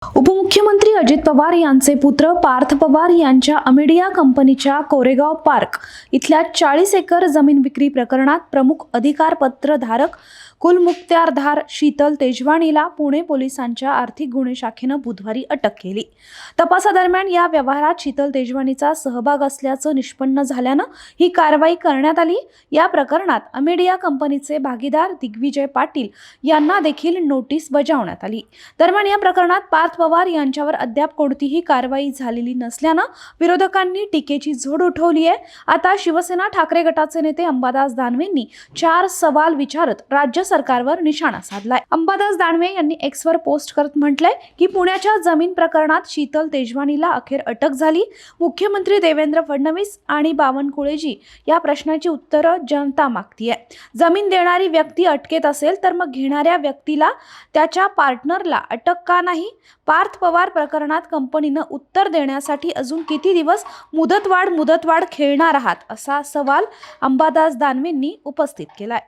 उपमुख्यमंत्री अजित पवार यांचे पुत्र पार्थ पवार यांच्या अमेडिया कंपनीच्या कोरेगाव पार्क इथल्या 40 एकर जमीन विक्री प्रकरणात प्रमुख अधिकारपत्र धारक कुलमुख्तारधार शीतल तेजवानीला पुणे पोलिसांच्या आर्थिक गुन्हे शाखेनं बुधवारी अटक केली। तपासादरम्यान या व्यवहारात शीतल तेजवानीचा सहभाग असल्याचं निष्पन्न झाल्यानं ही कारवाई करण्यात आली। या प्रकरणात अमेडिया कंपनीचे भागीदार दिग्विजय पाटील यांना देखील नोटीस बजावण्यात आली। दरम्यान या प्रकरणात पार्थ पवार यांच्यावर अद्याप कोणतीही कारवाई झालेली नसल्यानं विरोधकांनी टीकेची झोड उठवली आहे। आता शिवसेना ठाकरे गटाचे नेते अंबादास दानवेंनी 4 सवाल विचारत राज्य सरकारवर निशाणा साधलाय। अंबादास दानवे यांनी एक्सवर पोस्ट करत म्हटलंय की पुण्याच्या जमीन प्रकरणात शीतल तेजवानीला अखेर अटक झाली। मुख्यमंत्री देवेंद्र फडणवीस आणि बावनकुळेजी या प्रश्नाची उत्तरं जनता मागतीये। जमीन देणारी व्यक्ती अटकेत असेल तर मग घेणाऱ्या व्यक्तीला त्याच्या पार्टनरला अटक का नाही? पार्थ पवार प्रकरणात कंपनीनं उत्तर देण्यासाठी अजून किती दिवस मुदतवाढ खेळणार आहात असा सवाल अंबादास दानवेंनी उपस्थित केलाय।